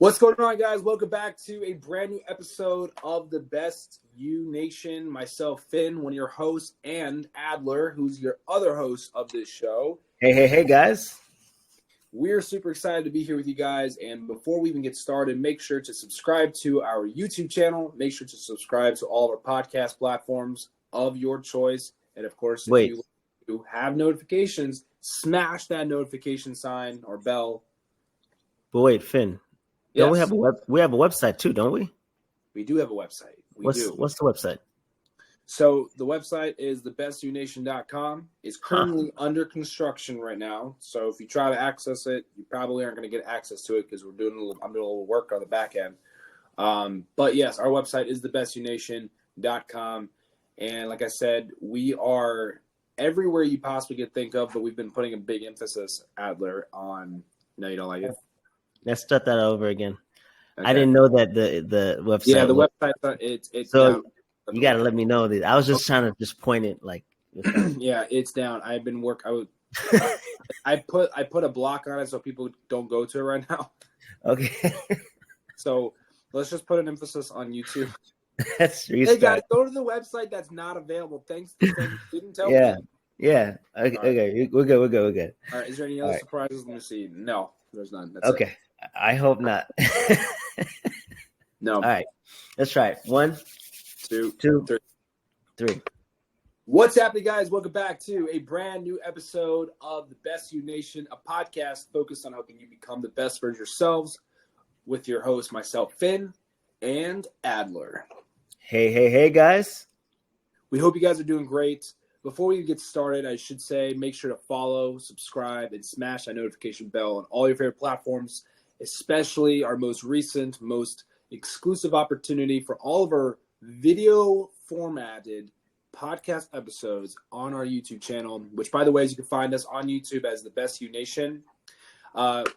What's going on, guys? Welcome back to a brand new episode of the Best You Nation. Myself, Finn, one of your hosts, and Adler, who's your other host of this show. Hey, guys. We're super excited to be here with you guys. And before we even get started, make sure to subscribe to our YouTube channel. Make sure to subscribe to all of our podcast platforms of your choice. And of course, if you have notifications, smash that notification sign or bell. But wait, Finn. Yes. Don't we have a website too, don't we? We do have a website. What's the website? So the website is thebestyouNation.com. It's currently under construction right now. So if you try to access it, you probably aren't going to get access to it because I'm doing a little work on the back end. But yes, our website is thebestyouNation.com. And like I said, we are everywhere you possibly could think of, but we've been putting a big emphasis, Adler, on. No, you don't like it? Let's start that over again. Okay. I didn't know that the website. Yeah, the website. It's so down. You got to let me know that. I was just trying to just point it like. Yeah, it's down. I've been I put a block on it so people don't go to it right now. Okay. So let's just put an emphasis on YouTube. That's hey guys, go to the website that's not available. Thanks. Didn't tell me. Yeah. Okay, right. We're good. All right. Is there any other surprises? Let me see. No, there's none. That's okay. I hope not. No. All right. Let's try it. 1, 2, 3. What's happening, guys? Welcome back to a brand new episode of the Best You Nation, a podcast focused on helping you become the best version of yourselves with your host, myself, Finn, and Adler. Hey, guys. We hope you guys are doing great. Before we get started, I should say make sure to follow, subscribe, and smash that notification bell on all your favorite platforms, especially our most recent, most exclusive opportunity for all of our video formatted podcast episodes on our YouTube channel, which, by the way, you can find us on YouTube as the Best You Nation.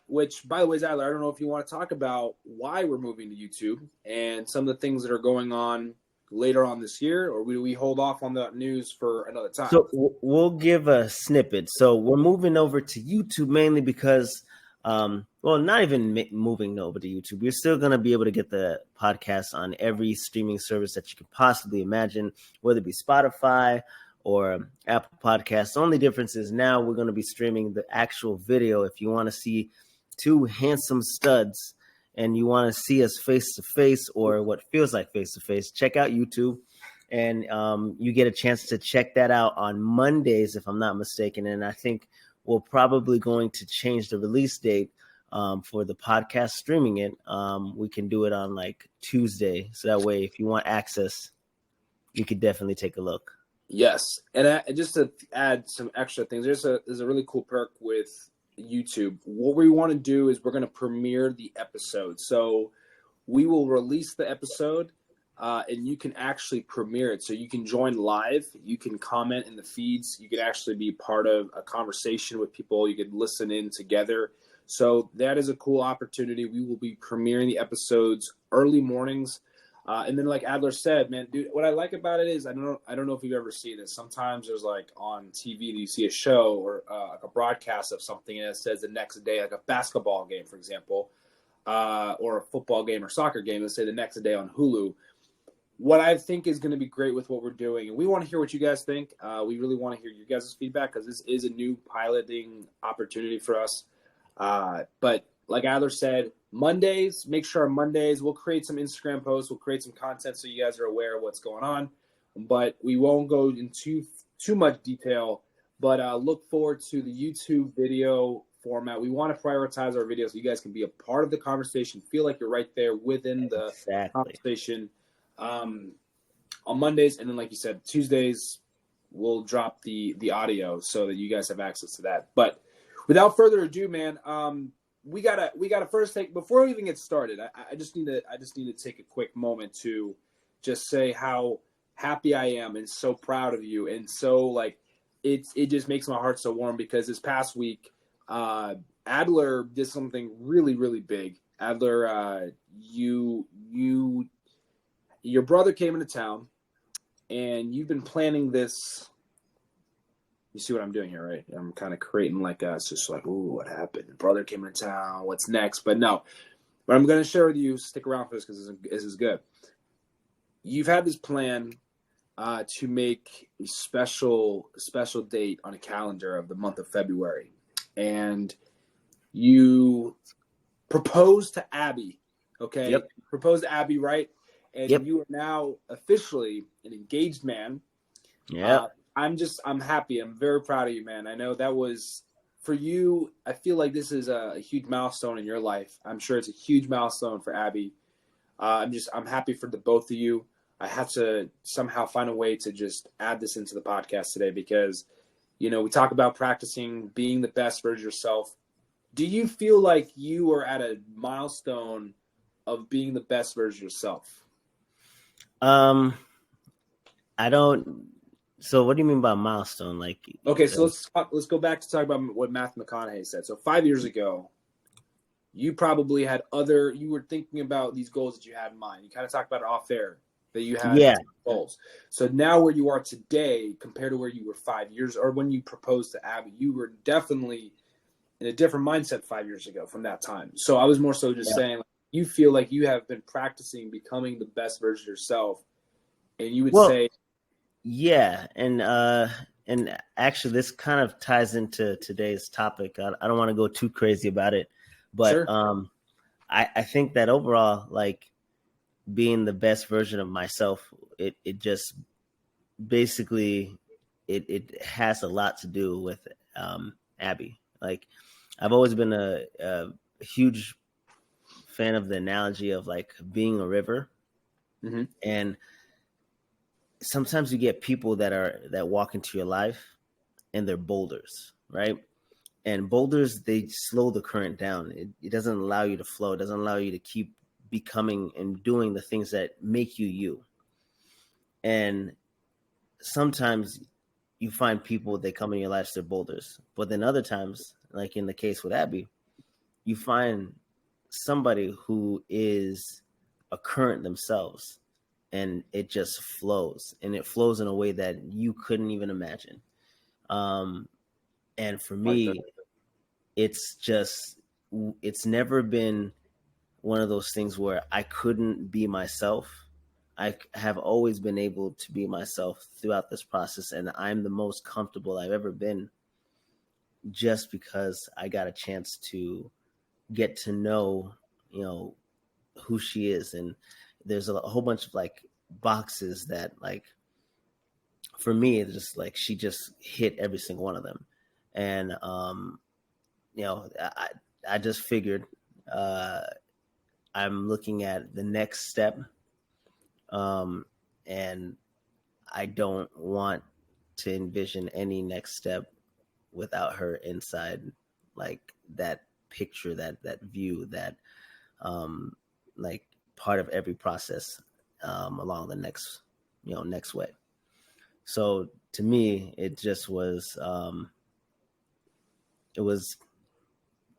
Which, by the way, Adler, I don't know if you want to talk about why we're moving to YouTube and some of the things that are going on later on this year, or we hold off on that news for another time? So we'll give a snippet. So we're moving over to YouTube mainly because, not even moving over to YouTube. We're still going to be able to get the podcast on every streaming service that you could possibly imagine, whether it be Spotify or Apple Podcasts. The only difference is now we're going to be streaming the actual video. If you want to see two handsome studs and you want to see us face to face or what feels like face to face, check out YouTube. And you get a chance to check that out on Mondays, if I'm not mistaken. And I think we're probably going to change the release date for the podcast streaming it. We can do it on like Tuesday. So that way, if you want access, you could definitely take a look. Yes. And just to add some extra things, there's a really cool perk with YouTube. What we want to do is we're going to premiere the episode. So we will release the episode and you can actually premiere it. So you can join live, you can comment in the feeds, you can actually be part of a conversation with people, you could listen in together. So that is a cool opportunity. We will be premiering the episodes early mornings. And then like Adler said, man, dude, what I like about it is I don't know if you've ever seen this. Sometimes there's like on TV, you see a show or like a broadcast of something and it says the next day, like a basketball game, for example, or a football game or soccer game, let's say the next day on Hulu. What I think is going to be great with what we're doing, and we want to hear what you guys think. We really want to hear your guys' feedback because this is a new piloting opportunity for us. But like Adler said, Mondays, make sure on Mondays we'll create some Instagram posts, we'll create some content so you guys are aware of what's going on. But we won't go into too much detail. But look forward to the YouTube video format. We want to prioritize our videos so you guys can be a part of the conversation, feel like you're right there within the conversation on Mondays. And then, like you said, Tuesdays we'll drop the audio so that you guys have access to that. But without further ado, man, we gotta first take, before we even get started, I just need to take a quick moment to just say how happy I am and so proud of you, and so like it just makes my heart so warm because this past week Adler did something really, really big. Adler, your brother came into town and you've been planning this. You see what I'm doing here, right? I'm kind of creating like it's just like, ooh, what happened? Brother came into town. What's next? But no, But I'm going to share with you, stick around for this because this is good. You've had this plan to make a special date on a calendar of the month of February. And you proposed to Abby, okay? Yep. Proposed to Abby, right? And Yep. you are now officially an engaged man. Yeah. I'm happy. I'm very proud of you, man. I know that was for you. I feel like this is a huge milestone in your life. I'm sure it's a huge milestone for Abby. I'm happy for the both of you. I have to somehow find a way to just add this into the podcast today because, we talk about practicing being the best version of yourself. Do you feel like you are at a milestone of being the best version of yourself? I don't. So, what do you mean by milestone? Like, Okay, so let's go back to talk about what Matthew McConaughey said. So 5 years ago, you probably had you were thinking about these goals that you had in mind. You kind of talked about it off air that you had goals. So now where you are today compared to where you were 5 years or when you proposed to Abby, you were definitely in a different mindset 5 years ago from that time. So I was more so just saying, like, you feel like you have been practicing becoming the best version of yourself, and you would say, yeah, and actually, this kind of ties into today's topic. I don't want to go too crazy about it, but sure. I think that overall, like being the best version of myself, it just basically it has a lot to do with Abby. Like I've always been a huge fan of the analogy of like being a river, Mm-hmm. and sometimes you get people that walk into your life and they're boulders, right? And boulders, they slow the current down. It doesn't allow you to flow. It doesn't allow you to keep becoming and doing the things that make you you. And sometimes you find people, they come in your life, they're boulders. But then other times, like in the case with Abby, you find somebody who is a current themselves, and it just flows, and it flows in a way that you couldn't even imagine. And for me, it's never been one of those things where I couldn't be myself. I have always been able to be myself throughout this process, and I'm the most comfortable I've ever been just because I got a chance to get to know, who she is. And there's a whole bunch of like boxes that, like, for me, it's just like she just hit every single one of them. And I just figured I'm looking at the next step, and I don't want to envision any next step without her inside, like that picture, that view, that like part of every process along the next way. So to me, it just was it was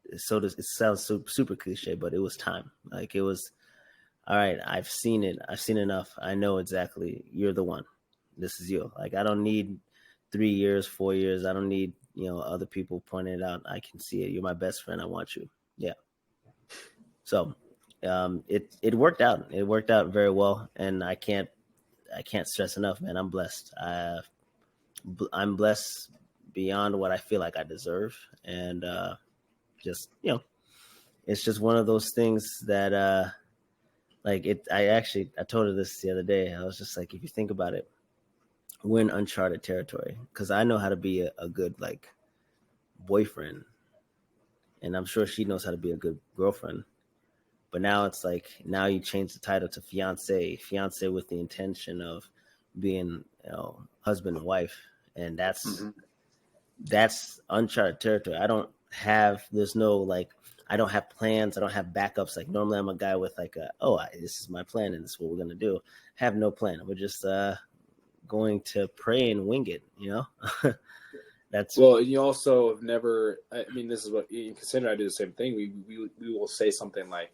it sounds super cliche, but it was time. Like it was, all right, I've seen it. I've seen enough. I know exactly you're the one. This is you. Like I don't need 3 years, 4 years. I don't need, other people pointing it out. I can see it. You're my best friend. I want you. Yeah. So it worked out. It worked out very well, and I can't stress enough, man. I'm blessed. I'm blessed beyond what I feel like I deserve, and just it's just one of those things that like it. I told her this the other day. I was just like, if you think about it, we're in uncharted territory because I know how to be a good like boyfriend, and I'm sure she knows how to be a good girlfriend. But now it's like now you change the title to fiance with the intention of being, husband and wife, and that's uncharted territory. There's no like, I don't have plans. I don't have backups. Like normally I'm a guy with like this is my plan and this is what we're going to do. I have no plan. We're just going to pray and wing it, That's well, you also have never, I mean, this is what you consider. I do the same thing. We will say something like,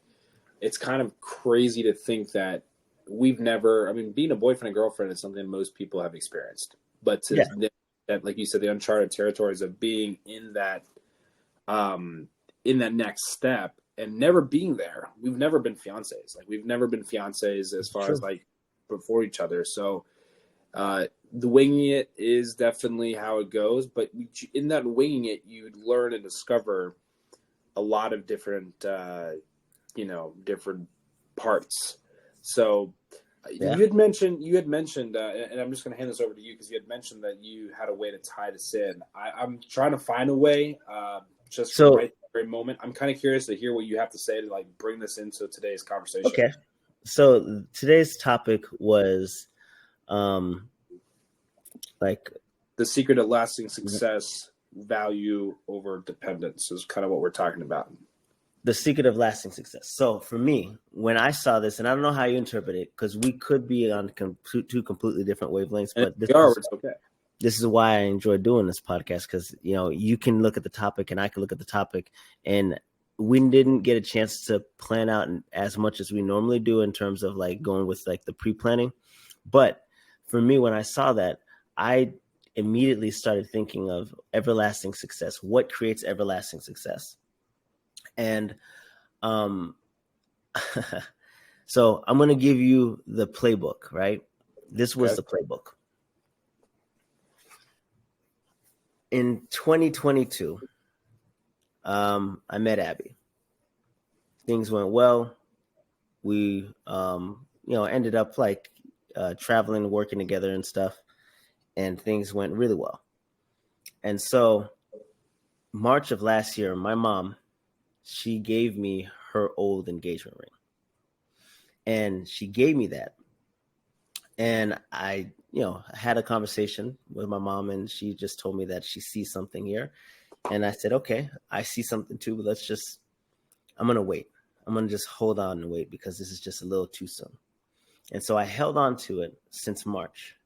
it's kind of crazy to think that we've never, I mean, being a boyfriend and girlfriend is something most people have experienced, but that, like you said, the uncharted territories of being in that next step. and never being there. We've never been fiancés. Like we've never been fiancés as far as like before each other. So the winging it is definitely how it goes. But in that winging it, you learn and discover a lot of different, different parts. So you had mentioned, and I'm just going to hand this over to you because you had mentioned that you had a way to tie this in. I'm trying to find a way, just for right very moment. I'm kind of curious to hear what you have to say to like bring this into today's conversation. Okay. So today's topic was, like the secret of lasting success, value over dependence is kind of what we're talking about. The secret of lasting success. So for me, when I saw this, and I don't know how you interpret it, because we could be on two completely different wavelengths, but it's okay. This is why I enjoy doing this podcast, because you can look at the topic and I can look at the topic, and we didn't get a chance to plan out as much as we normally do in terms of like going with like the pre-planning. But for me, when I saw that, I immediately started thinking of everlasting success. What creates everlasting success? And so I'm going to give you the playbook, right? This was the playbook. In 2022, I met Abby. Things went well. We, ended up like traveling, working together and stuff, and things went really well. And so March of last year, my mom, she gave me her old engagement ring. And she gave me that. And I, had a conversation with my mom, and she just told me that she sees something here. And I said, okay, I see something too, but I'm going to wait. I'm going to just hold on and wait because this is just a little too soon. And so I held on to it since March.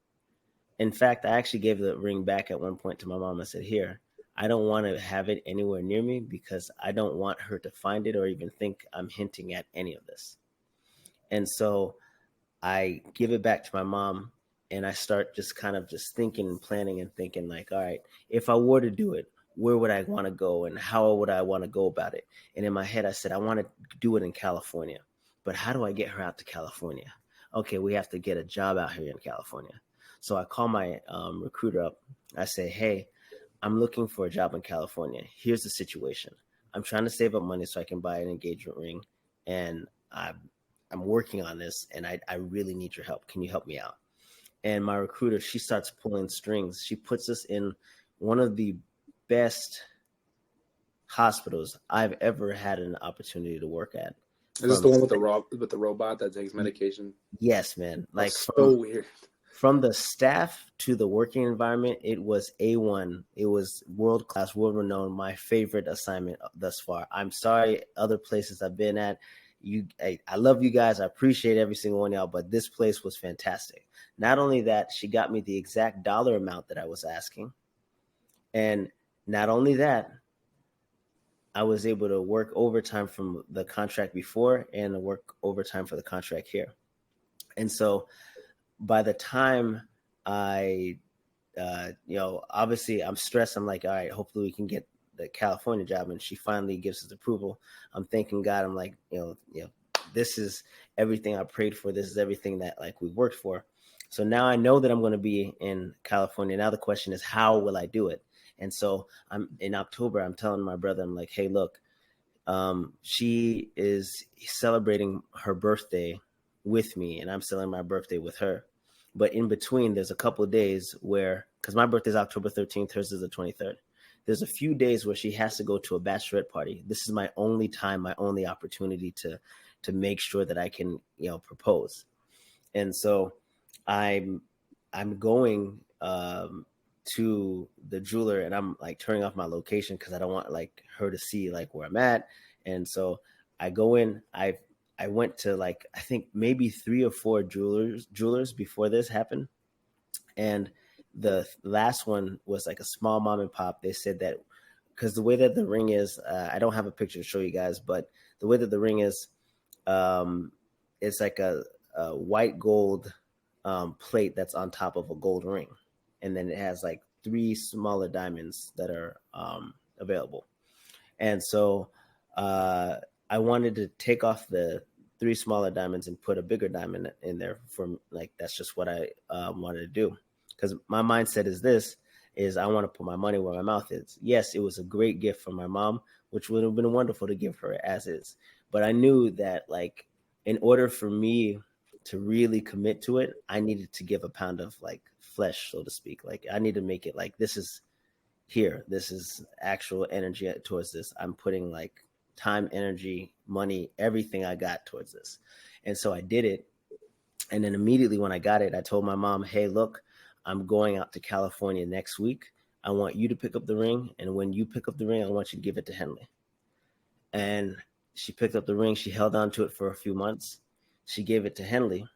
In fact, I actually gave the ring back at one point to my mom. I said, here, I don't want to have it anywhere near me because I don't want her to find it or even think I'm hinting at any of this. And so I give it back to my mom, and I start just kind of just thinking and planning and thinking like, all right, if I were to do it, where would I want to go and how would I want to go about it? And in my head, I said, I want to do it in California, but how do I get her out to California? Okay, we have to get a job out here in California. So I call my recruiter up. I say, hey, I'm looking for a job in California. Here's the situation. I'm trying to save up money so I can buy an engagement ring, and I'm working on this, and I really need your help. Can you help me out? And my recruiter, she starts pulling strings. She puts us in one of the best hospitals I've ever had an opportunity to work at. Is this the one with the robot that takes medication? Yes, man. Like so weird. From the staff to the working environment, it was A1. It was world-class, world-renowned, my favorite assignment thus far. I'm sorry, other places I've been at, I love you guys. I appreciate every single one of y'all, but this place was fantastic. Not only that, she got me the exact dollar amount that I was asking. And not only that, I was able to work overtime from the contract before and to work overtime for the contract here. And so by the time I, obviously I'm stressed. I'm like, all right, hopefully we can get the California job. And she finally gives us approval. I'm thanking God. I'm like, this is everything I prayed for. This is everything that like we worked for. So now I know that I'm going to be in California. Now the question is, how will I do it? And so I'm in October, I'm telling my brother, I'm like, hey, look, she is celebrating her birthday with me, and I'm celebrating my birthday with her. But in between, there's a couple of days where, because my birthday is October 13th, hers is the 23rd. There's a few days where she has to go to a bachelorette party. This is my only time, my only opportunity to make sure that I can, propose. And so I'm going to the jeweler, and I'm like turning off my location because I don't want like her to see like where I'm at. And so I go in. I went to like, I think maybe 3 or 4 jewelers before this happened. And the last one was like a small mom and pop. They said that because the way that the ring is, I don't have a picture to show you guys, but the way that the ring is, it's like a white gold plate that's on top of a gold ring. And then it has like 3 smaller diamonds that are available. And so I wanted to take off the 3 smaller diamonds and put a bigger diamond in there for like, that's just what I wanted to do. Because my mindset is I want to put my money where my mouth is. Yes, it was a great gift from my mom, which would have been wonderful to give her as is. But I knew that like in order for me to really commit to it, I needed to give a pound of like flesh, so to speak. Like I need to make it like this is here. This is actual energy towards this. I'm putting like time, energy, money, everything I got towards this. And so I did it. And then immediately when I got it, I told my mom, hey, look, I'm going out to California next week. I want you to pick up the ring. And when you pick up the ring, I want you to give it to Henley. And she picked up the ring. She held on to it for a few months. She gave it to Henley.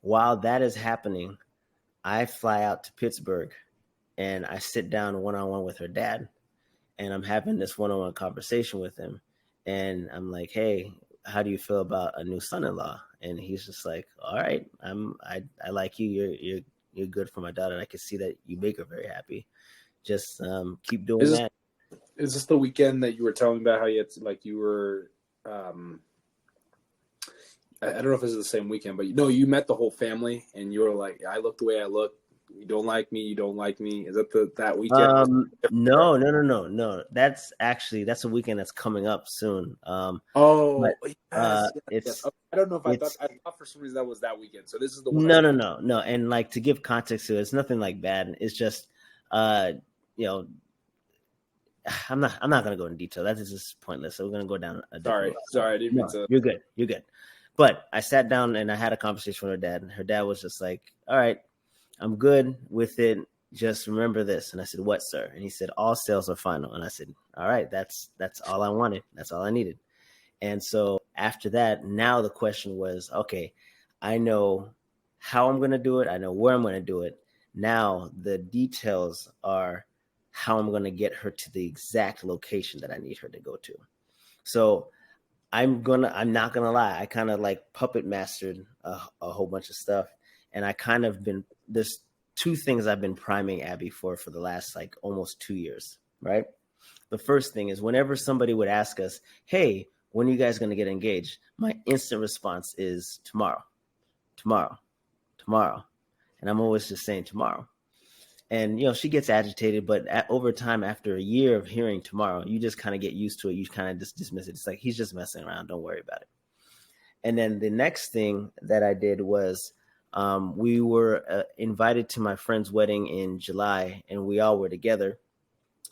While that is happening, I fly out to Pittsburgh and I sit down one-on-one with her dad. And I'm having this one-on-one conversation with him. And I'm like, hey, how do you feel about a new son-in-law? And he's just like, all right, I like you. You're good for my daughter. I can see that you make her very happy. Just keep doing that. Is this the weekend that you were telling me about how you had to, like you were I don't know if this is the same weekend, but you met the whole family and you were like, I look the way I look. You don't like me. You don't like me. Is that that weekend? No. That's a weekend that's coming up soon. Oh, But yes. it's Okay, I don't know if I it's thought for some reason that was that weekend. So this is the one that no. And like to give context to it, it's nothing like bad. It's just uh you know, I'm not gonna go in detail. That is just pointless. So we're gonna go down a different route. Sorry, I didn't mean No, to. you're good. You're good. But I sat down and I had a conversation with her dad, and her dad was just like, all right, I'm good with it. Just remember this. And I said, what, sir? And he said, all sales are final. And I said, all right, that's all I wanted. That's all I needed. And so after that, now the question was, okay, I know how I'm going to do it. I know where I'm going to do it. Now the details are how I'm going to get her to the exact location that I need her to go to. So I'm not gonna lie. I kind of like puppet mastered a whole bunch of stuff, and I kind of there's 2 things I've been priming Abby for the last like almost 2 years. Right. The first thing is whenever somebody would ask us, "Hey, when are you guys gonna get engaged?" My instant response is tomorrow, tomorrow, tomorrow, and I'm always just saying tomorrow. And she gets agitated, but over time, after a year of hearing tomorrow, you just kind of get used to it. You kind of just dismiss it. It's like he's just messing around. Don't worry about it. And then the next thing that I did was we were invited to my friend's wedding in July, and we all were together.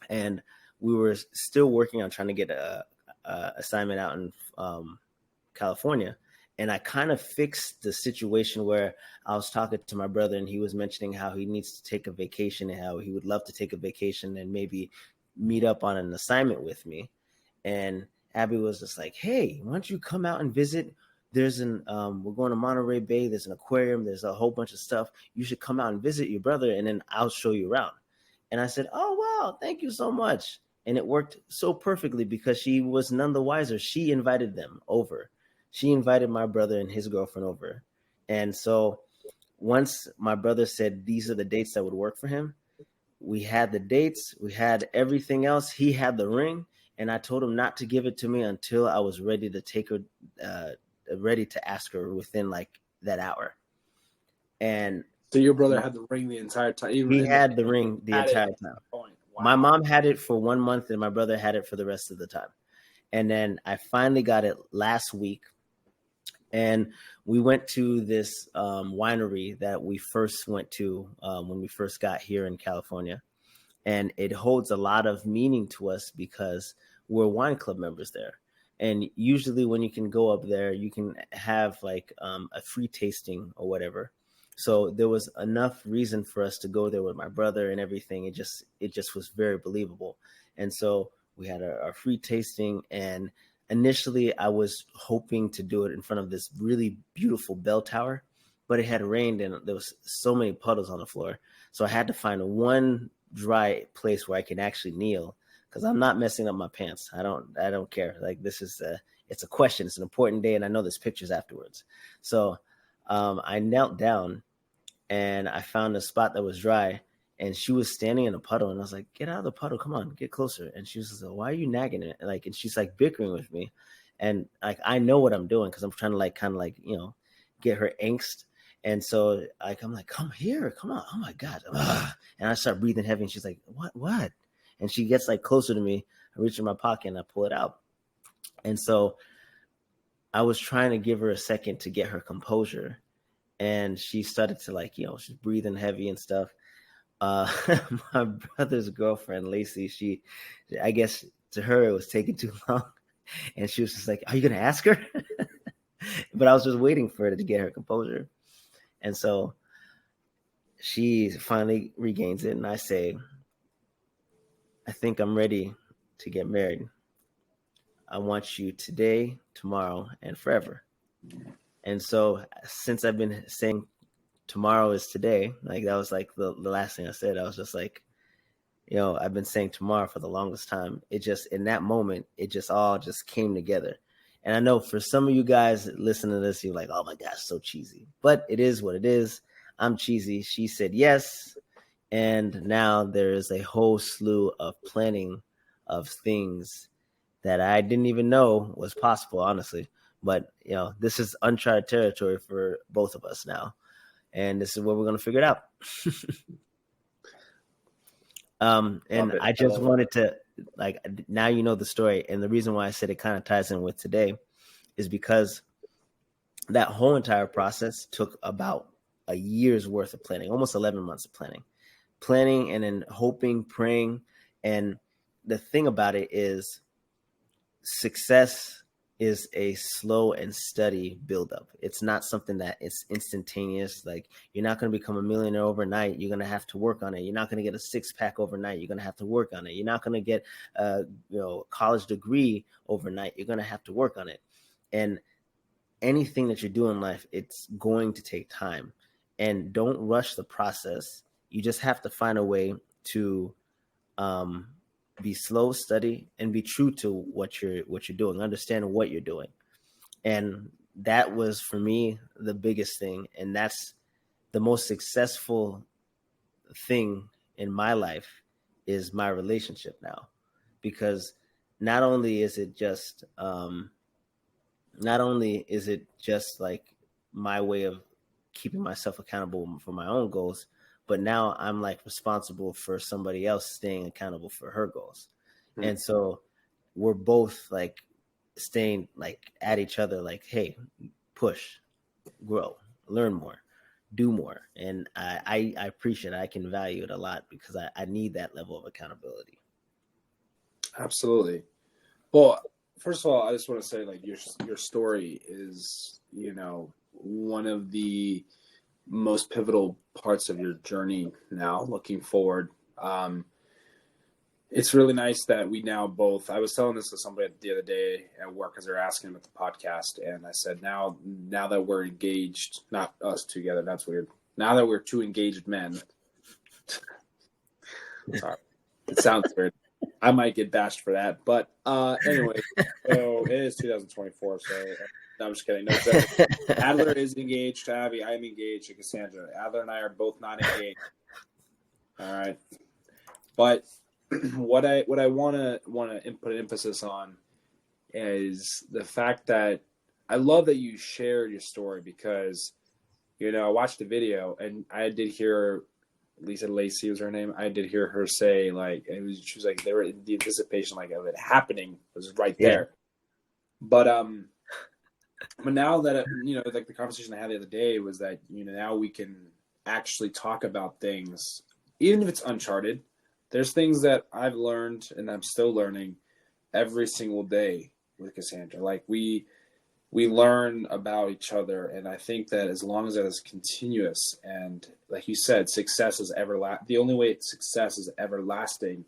And we were still working on trying to get a assignment out in California. And I kind of fixed the situation where I was talking to my brother and he was mentioning how he needs to take a vacation and how he would love to take a vacation and maybe meet up on an assignment with me. And Abby was just like, hey, why don't you come out and visit? There's we're going to Monterey Bay. There's an aquarium. There's a whole bunch of stuff. You should come out and visit your brother and then I'll show you around. And I said, oh, wow, thank you so much. And it worked so perfectly because she was none the wiser. She invited them over. She invited my brother and his girlfriend over. And so once my brother said these are the dates that would work for him, we had the dates, we had everything else. He had the ring, and I told him not to give it to me until I was ready to take her, ready to ask her within like that hour. And so your brother had the ring the entire time. He had the ring the entire time. Wow. My mom had it for 1 month, and my brother had it for the rest of the time. And then I finally got it last week. And we went to this winery that we first went to when we first got here in California. And it holds a lot of meaning to us because we're wine club members there. And usually when you can go up there, you can have like a free tasting or whatever. So there was enough reason for us to go there with my brother and everything. It just was very believable. And so we had our free tasting, and initially I was hoping to do it in front of this really beautiful bell tower, but it had rained and there was so many puddles on the floor. So I had to find one dry place where I can actually kneel, because I'm not messing up my pants. I don't care. Like this is it's a question. It's an important day, and I know there's pictures afterwards. So I knelt down and I found a spot that was dry, and she was standing in a puddle, and I was like, get out of the puddle. Come on, get closer. And she was like, why are you nagging it? And she's like bickering with me. and like I know what I'm doing because I'm trying to like kind of like get her angst. And so like I'm like, come here, come on, oh my god. Ugh. And I start breathing heavy, and she's like, what? And she gets like closer to me. I reach in my pocket and I pull it out. And so I was trying to give her a second to get her composure, and she started to like she's breathing heavy and stuff. uh my brother's girlfriend Lacey, I guess to her it was taking too long, and she was just like, are you gonna ask her? But I was just waiting for her to get her composure. And so she finally regains it, and I say, I think I'm ready to get married. I want you today, tomorrow, and forever. And so since I've been saying tomorrow is today, like that was like the last thing I said. I was just like, I've been saying tomorrow for the longest time. It just, in that moment, it just all just came together. And I know for some of you guys listening to this, you're like, oh my gosh, so cheesy. But it is what it is. I'm cheesy. She said yes. And now there is a whole slew of planning of things that I didn't even know was possible, honestly. But, this is uncharted territory for both of us now. And this is where we're going to figure it out. And I just wanted to, like, now you know the story. And the reason why I said it kind of ties in with today is because that whole entire process took about a year's worth of planning, almost 11 months of planning and then hoping, praying. And the thing about it is success is a slow and steady buildup. It's not something that is instantaneous. Like, you're not going to become a millionaire overnight. You're going to have to work on it. You're not going to get a six-pack overnight. You're going to have to work on it. You're not going to get a college degree overnight. You're going to have to work on it. And anything that you do in life, it's going to take time. And don't rush the process. You just have to find a way to be slow, steady, and be true to what you're doing. Understand what you're doing. And that was for me the biggest thing. And that's the most successful thing in my life is my relationship now. Because not only is it just like my way of keeping myself accountable for my own goals, but now I'm like responsible for somebody else staying accountable for her goals. Mm-hmm. And so we're both like staying like at each other, like, hey, push, grow, learn more, do more. And I appreciate it. I can value it a lot because I need that level of accountability. Absolutely. Well, first of all, I just want to say, like, your story is, one of the most pivotal parts of your journey now, looking forward. It's really nice that we now both, I was telling this to somebody the other day at work as they were asking about the podcast. And I said, now that we're engaged, not us together, that's weird. Now that we're two engaged men, sorry, it sounds weird. I might get bashed for that. But anyway, so it is 2024. So no, I'm just kidding. No, Adler is engaged to Abby. I am engaged to Cassandra. Adler and I are both not engaged. All right. But what I want to put an emphasis on is the fact that I love that you shared your story because, I watched the video and I did hear Lisa Lacey was her name. I did hear her say, like, she was like, they were in the anticipation, like, of it happening was right there. But now that, like the conversation I had the other day was that, now we can actually talk about things, even if it's uncharted. There's things that I've learned and I'm still learning every single day with Cassandra. Like we learn about each other. And I think that as long as that is continuous and like you said, success is the only way success is everlasting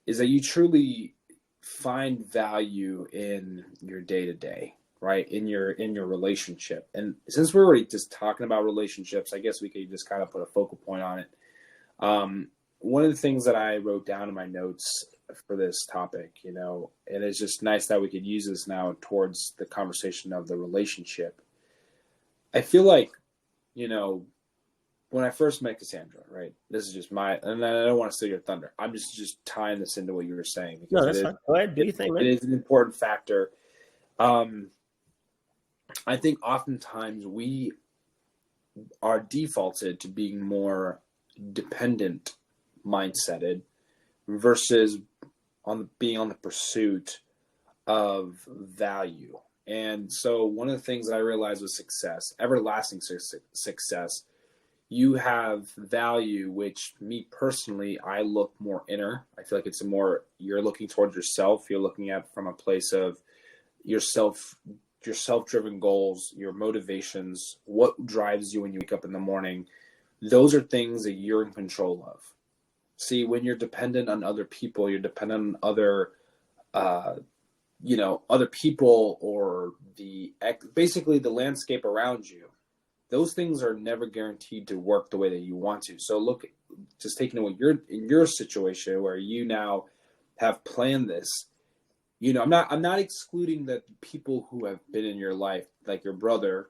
is that you truly find value in your day-to-day, right? In your relationship. And since we're already just talking about relationships, I guess we could just kind of put a focal point on it. One of the things that I wrote down in my notes for this topic, and it's just nice that we could use this now towards the conversation of the relationship. I feel like, when I first met Cassandra, right, this is just and I don't want to steal your thunder. I'm just tying this into what you were saying. Because no, that's fine. Go ahead, do your thing, man. It is an important factor. Um, I think oftentimes we are defaulted to being more dependent mindseted versus on being on the pursuit of value. And so one of the things I realized was success, everlasting success, you have value, which me personally, I look more inner. I feel like it's a more, you're looking towards yourself. You're looking at from a place of yourself, your self-driven goals, your motivations, what drives you when you wake up in the morning. Those are things that you're in control of. See, when you're dependent on other people, you're dependent on other, other people or basically the landscape around you. Those things are never guaranteed to work the way that you want to. So look, just taking away in your situation where you now have planned this. I'm not excluding that people who have been in your life, like your brother,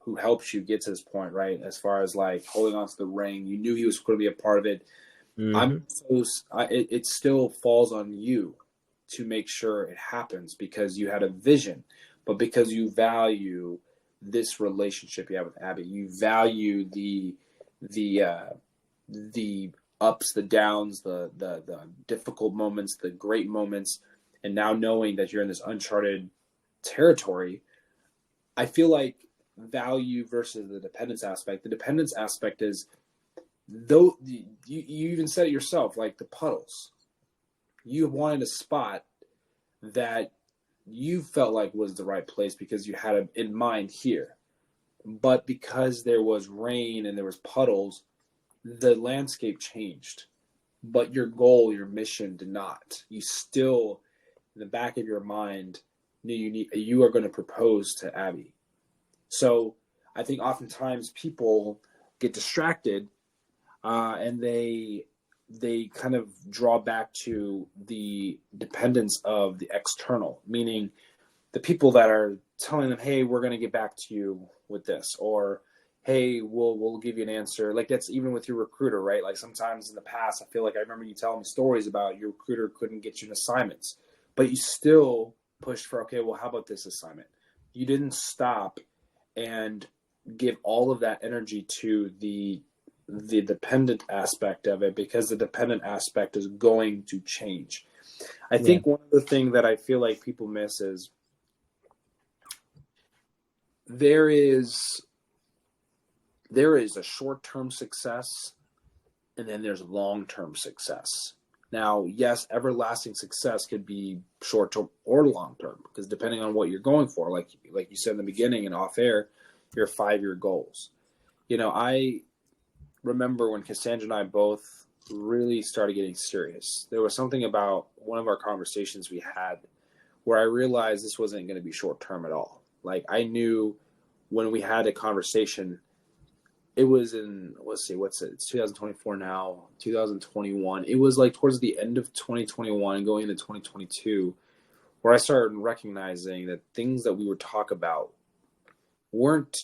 who helps you get to this point, right? As far as like holding on to the ring, you knew he was going to be a part of it. Mm-hmm. It still falls on you to make sure it happens because you had a vision, but because you value this relationship you have with Abby, you value the ups, the downs, the difficult moments, the great moments, and now knowing that you're in this uncharted territory, I feel like value versus the dependence aspect. The dependence aspect is, though you even said it yourself, like the puddles. You wanted a spot that you felt like was the right place because you had it in mind here. But because there was rain and there was puddles, the landscape changed. But your goal, your mission did not. You still, in the back of your mind, knew you are going to propose to Abby. So I think oftentimes people get distracted and they kind of draw back to the dependence of the external, meaning the people that are telling them, hey, we're going to get back to you with this, or hey, we'll give you an answer. Like that's even with your recruiter, right? Like sometimes in the past, I feel like I remember you telling me stories about your recruiter couldn't get you assignments, but you still pushed for, okay, well, how about this assignment? You didn't stop and give all of that energy to the dependent aspect of it, because the dependent aspect is going to change. I think one of the things that I feel like people miss is there is a short-term success and then there's long-term success. Now, yes, everlasting success could be short-term or long-term, because depending on what you're going for, like you said in the beginning and off air, your 5-year goals. I remember when Cassandra and I both really started getting serious, there was something about one of our conversations we had where I realized this wasn't going to be short-term at all. Like I knew when we had a conversation, it was in, let's see, it's 2024 now, 2021. It was like towards the end of 2021 going into 2022 where I started recognizing that things that we would talk about weren't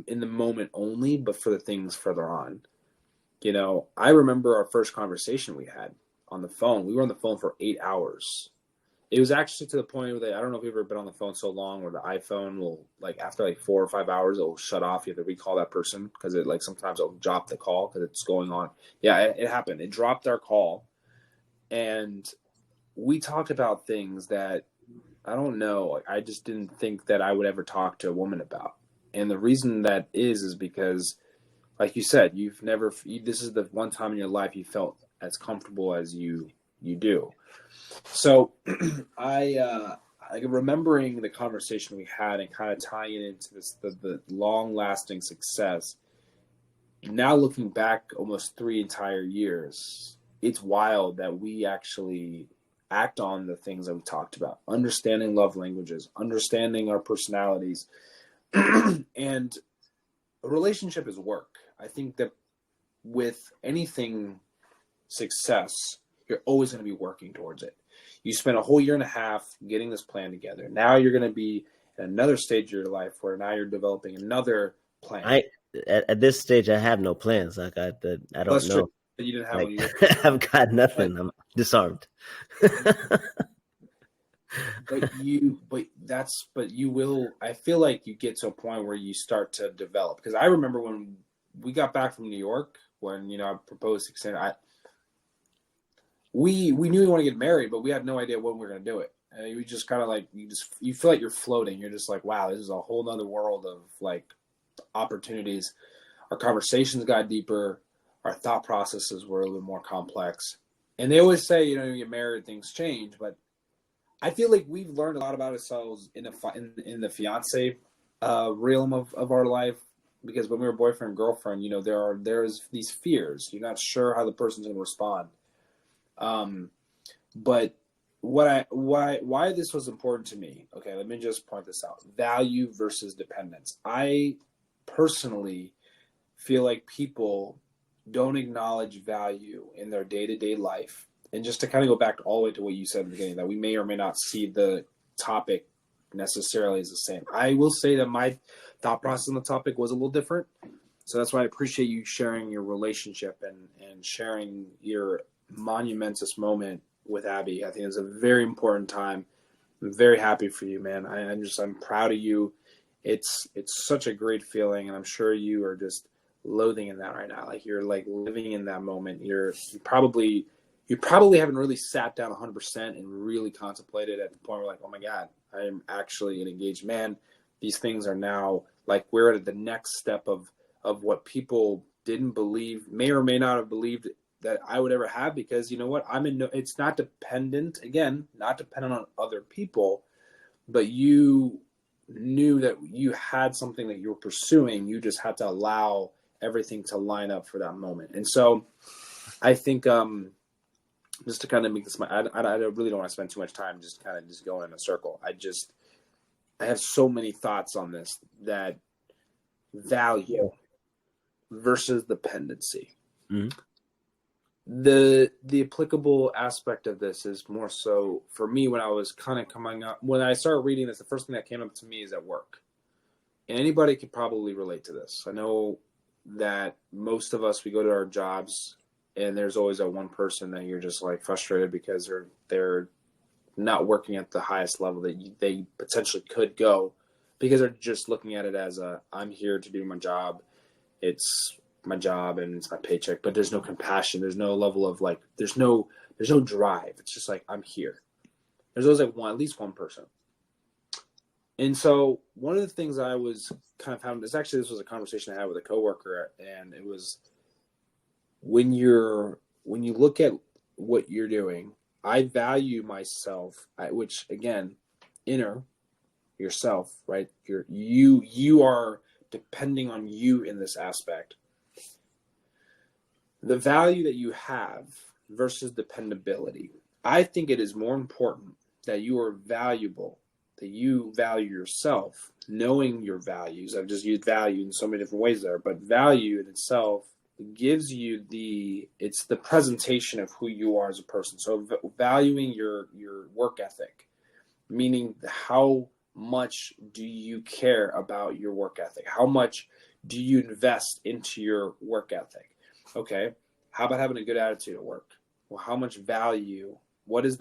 in the moment only, but for the things further on. I remember our first conversation we had on the phone. We were on the phone for 8 hours. It was actually to the point where I don't know if you've ever been on the phone so long where the iPhone will, like after like 4 or 5 hours, it will shut off. You have to recall that person because it like sometimes it'll drop the call because it's going on. Yeah, it happened. It dropped our call. And we talked about things that I don't know. I just didn't think that I would ever talk to a woman about. And the reason that is because, like you said, this is the one time in your life you felt as comfortable as you do. So I remembering the conversation we had and kind of tying it into the long-lasting success. Now looking back almost 3 entire years, it's wild that we actually act on the things that we talked about. Understanding love languages, understanding our personalities, and a relationship is work. I think that with anything success, you're always going to be working towards it. You spent a whole year and a half getting this plan together. Now you're going to be at another stage of your life where now you're developing another plan. At this stage, I have no plans. I don't That's know. true. You didn't have Like, one. I've got nothing. I'm disarmed. but you will, I feel like you get to a point where you start to develop. Because I remember when we got back from New York, when, you know, I proposed to Cassandra, we knew we want to get married, but we had no idea when we were going to do it. And we just kind of like, you feel like you're floating. You're just like, wow, this is a whole nother world of like opportunities. Our conversations got deeper. Our thought processes were a little more complex. And they always say, you know, you get married, things change. But I feel like we've learned a lot about ourselves in the fiance realm of our life. Because when we were boyfriend and girlfriend, you know, there's these fears. You're not sure how the person's going to respond. But why this was important to me. Okay, let me just point this out. Value versus dependence. I personally feel like people don't acknowledge value in their day-to-day life. And just to kind of go back all the way to what you said in the beginning, that we may or may not see the topic necessarily as the same. I will say that my thought process on the topic was a little different. So that's why I appreciate you sharing your relationship and sharing your monumentous moment with Abby. I think it's a very important time. I'm very happy for you, man. I'm proud of you. It's such a great feeling, and I'm sure you are just loathing in that right now. Like you're like living in that moment. You probably haven't really sat down 100% and really contemplated at the point where like, oh my God, I am actually an engaged man. These things are now like we're at the next step of what people didn't believe, may or may not have believed that I would ever have, because you know what? It's not dependent, again, not dependent on other people, but you knew that you had something that you were pursuing. You just had to allow everything to line up for that moment. And so I think, just to kind of make this, I really don't want to spend too much time just kind of just going in a circle. I have so many thoughts on this, that value versus dependency. Mm-hmm. The applicable aspect of this is more so for me when I was kind of coming up, when I started reading this, the first thing that came up to me is at work. And anybody could probably relate to this. I know that most of us, we go to our jobs and there's always that one person that you're just like frustrated because they're not working at the highest level that they potentially could go, because they're just looking at it as I'm here to do my job. It's my job and it's my paycheck, but there's no compassion. There's no level of like, there's no drive. It's just like, I'm here. There's always like at least one person. And so one of the things I was kind of having, this was a conversation I had with a coworker, and it was when you look at what you're doing, I value myself, which again, inner yourself, right? You are depending on you in this aspect. The value that you have versus dependability. I think it is more important that you are valuable, that you value yourself, knowing your values. I've just used value in so many different ways there, but value in itself gives you it's the presentation of who you are as a person. So valuing your work ethic, meaning how much do you care about your work ethic? How much do you invest into your work ethic? Okay, how about having a good attitude at work? Well, how much value? What is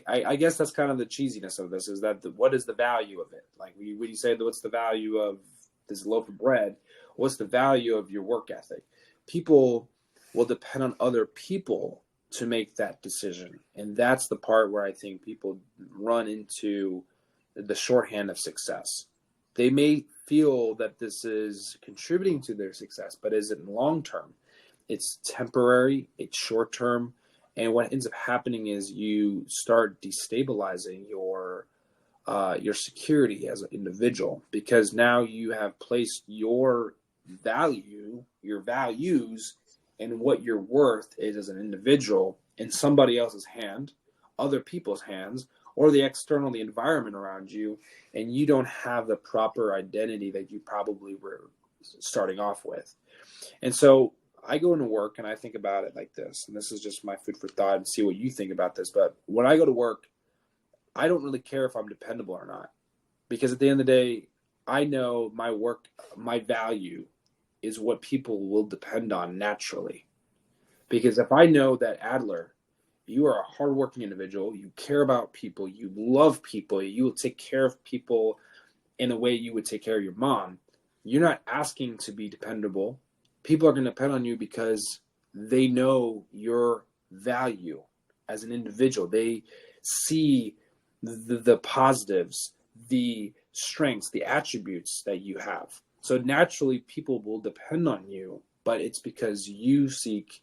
I guess that's kind of the cheesiness of this, is that what is the value of it? Like when you say, what's the value of this loaf of bread? What's the value of your work ethic? People will depend on other people to make that decision. And that's the part where I think people run into the shorthand of success. They may feel that this is contributing to their success, but is it long term? It's temporary, it's short term, and what ends up happening is you start destabilizing your security as an individual, because now you have placed your values, and what your worth is as an individual in somebody else's hand, other people's hands, or the environment around you, and you don't have the proper identity that you probably were starting off with. And so I go into work and I think about it like this, and this is just my food for thought, and see what you think about this. But when I go to work, I don't really care if I'm dependable or not, because at the end of the day, I know my work, my value is what people will depend on naturally. Because if I know that Adler you are a hardworking individual, you care about people, you love people, you will take care of people in a way you would take care of your mom, you're not asking to be dependable. People are going to depend on you because they know your value as an individual. They see the positives, the strengths, the attributes that you have. So naturally, people will depend on you, but it's because you seek.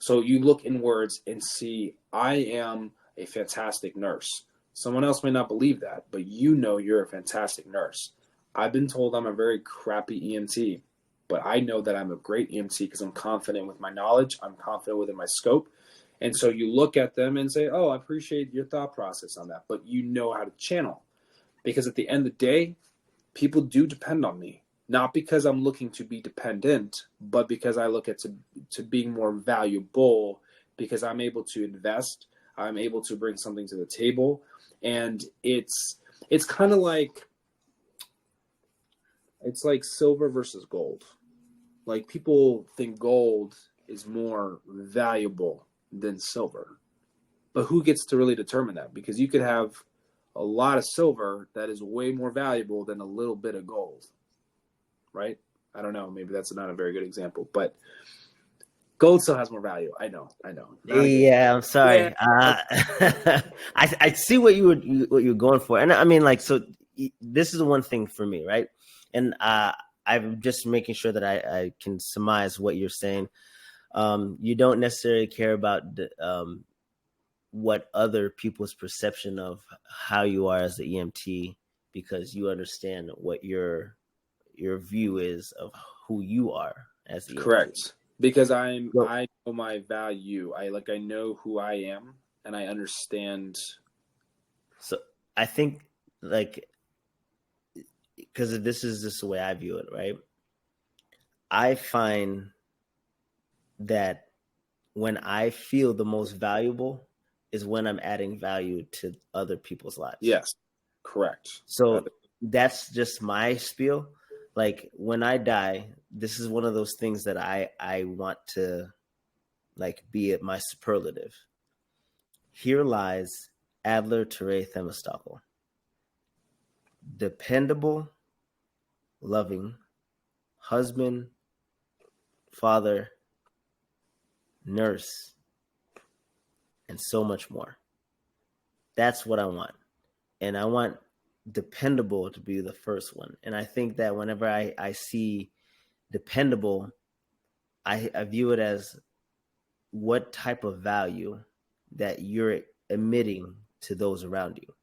So you look inwards and see, I am a fantastic nurse. Someone else may not believe that, but you know you're a fantastic nurse. I've been told I'm a very crappy EMT, but I know that I'm a great EMT because I'm confident with my knowledge. I'm confident within my scope. And so you look at them and say, oh, I appreciate your thought process on that, but you know how to channel. Because at the end of the day, people do depend on me. Not because I'm looking to be dependent, but because I look at to being more valuable, because I'm able to invest, I'm able to bring something to the table. And it's kind of like, it's like silver versus gold. Like people think gold is more valuable than silver. But who gets to really determine that? Because you could have a lot of silver that is way more valuable than a little bit of gold. Right? I don't know. Maybe that's not a very good example, but gold still has more value. I know. Yeah, I'm sorry. Yeah. I see what you're going for, and I mean, like, so this is the one thing for me, right? And I'm just making sure that I can surmise what you're saying. You don't necessarily care about what other people's perception of how you are as an EMT, because you understand what your view is of who you are as the EMT. Correct. Because I know my value. I know who I am, and I understand. So I think, like, because this is just the way I view it, right? I find that when I feel the most valuable is when I'm adding value to other people's lives. Yes, correct. So that's just my spiel. Like, when I die, this is one of those things that I want to, like, be at my superlative. Here lies Adler Tere Themistockel. Dependable, loving, husband, father, nurse, and so much more. That's what I want. And I want dependable to be the first one. And I think that whenever I see dependable, I view it as what type of value that you're emitting to those around you.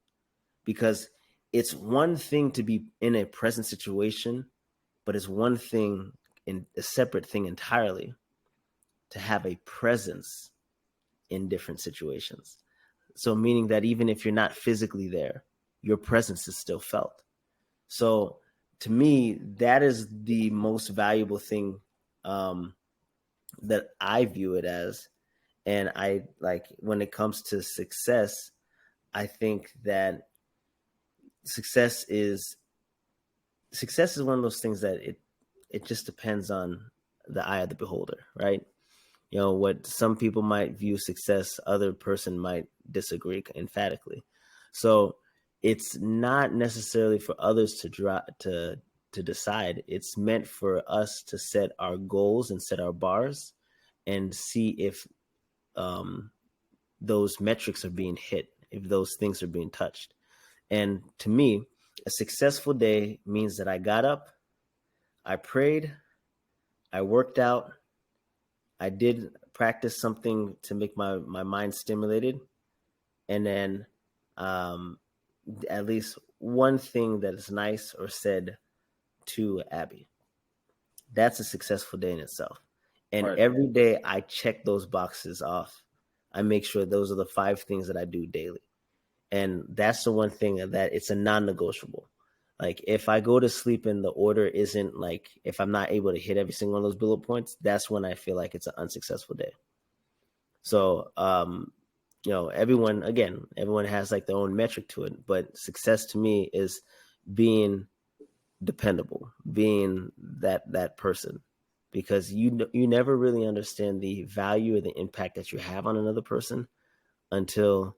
Because it's one thing to be in a present situation, but it's one thing, in a separate thing entirely, to have a presence in different situations. So meaning that even if you're not physically there, your presence is still felt. So to me, that is the most valuable thing that I view it as. And I, like, when it comes to success, I think that success is one of those things that it just depends on the eye of the beholder, right? You know, what some people might view success, other person might disagree emphatically. So it's not necessarily for others to decide. It's meant for us to set our goals and set our bars and see if those metrics are being hit, if those things are being touched. And to me, a successful day means that I got up, I prayed, I worked out, I did practice something to make my mind stimulated, and then at least one thing that is nice or said to Abby. That's a successful day in itself. And Right. every day I check those boxes off. I make sure those are the 5 things that I do daily. And that's the one thing that it's a non-negotiable. Like, if I go to sleep and the order isn't, like, if I'm not able to hit every single one of those bullet points, that's when I feel like it's an unsuccessful day. So, you know, everyone has, like, their own metric to it, but success to me is being dependable, being that person, because you never really understand the value or the impact that you have on another person until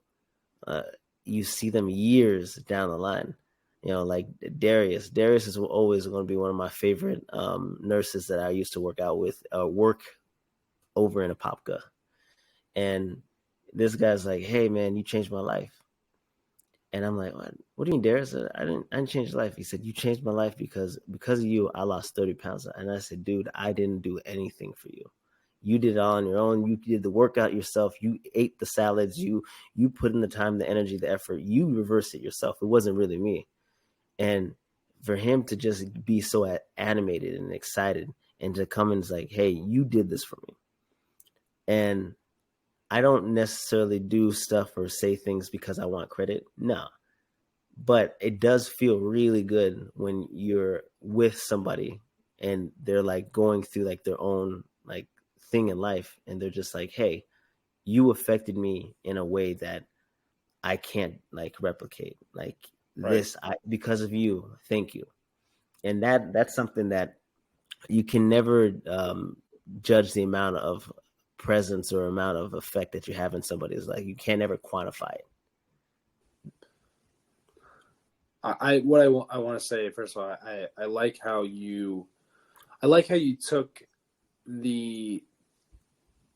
uh, you see them years down the line. You know, like Darius. Darius is always going to be one of my favorite nurses that I used to work over in Apopka. And this guy's like, "Hey, man, you changed my life." And I'm like, what do you mean, Darius? I didn't change your life. He said, you changed my life because of you, I lost 30 pounds. And I said, dude, I didn't do anything for you. You did it all on your own. You did the workout yourself. You ate the salads. You put in the time, the energy, the effort. You reversed it yourself. It wasn't really me. And for him to just be so animated and excited and to come and like, hey, you did this for me. And I don't necessarily do stuff or say things because I want credit. No. But it does feel really good when you're with somebody and they're like going through like their own like thing in life and they're just like, hey, you affected me in a way that I can't like replicate. Like Right. because of you, thank you. And that's something that you can never judge the amount of presence or amount of effect that you have in somebody's life. You can't ever quantify it. I want to say, first of all, I like how you took the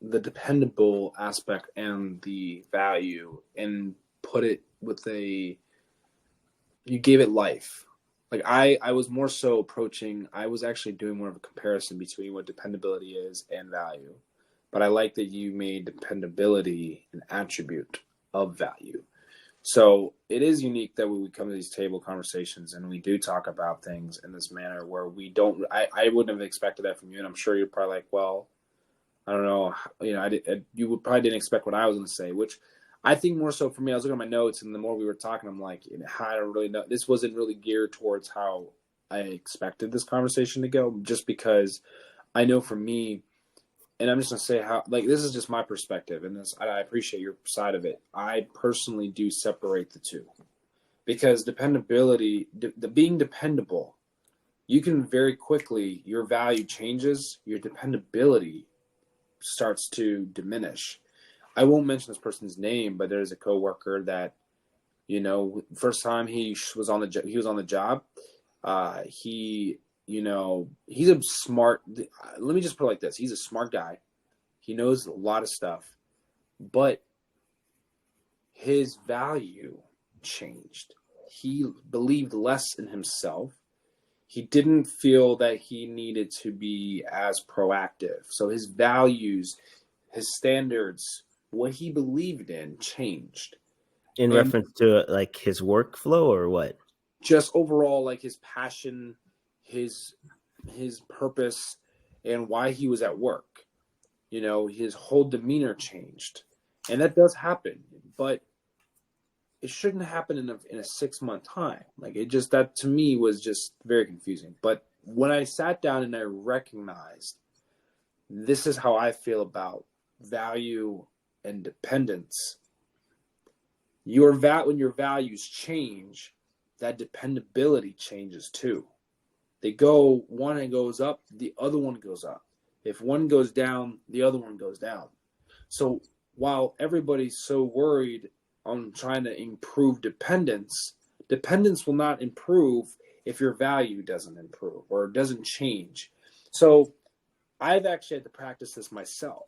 dependable aspect and the value and put it with you gave it life. Like I was more so approaching, I was actually doing more of a comparison between what dependability is and value. But I like that you made dependability an attribute of value. So it is unique that we come to these table conversations and we do talk about things in this manner where we don't, I wouldn't have expected that from you. And I'm sure you're probably like, well, I don't know, you would probably didn't expect what I was going to say, which I think more so for me, I was looking at my notes and the more we were talking, I'm like, I don't really know. This wasn't really geared towards how I expected this conversation to go, just because I know for me, and I'm just going to say how, like, this is just my perspective, and I appreciate your side of it. I personally do separate the two because dependability, the being dependable, you can very quickly, your value changes, your dependability starts to diminish. I won't mention this person's name, but there's a coworker that, first time he was on the job. He's a smart. Let me just put it like this: he's a smart guy. He knows a lot of stuff, but his value changed. He believed less in himself. He didn't feel that he needed to be as proactive. So his values, his standards, what he believed in changed. In And reference to like his workflow or what? just overall, like his passion, his purpose, and why he was at work. His whole demeanor changed. And that does happen, but it shouldn't happen in a 6-month time. Like that to me was just very confusing. But when I sat down and I recognized this is how I feel about value and dependence, when your values change, that dependability changes too. One goes up, the other one goes up. If one goes down, the other one goes down. So while everybody's so worried on trying to improve dependence will not improve if your value doesn't improve or doesn't change. So I've actually had to practice this myself.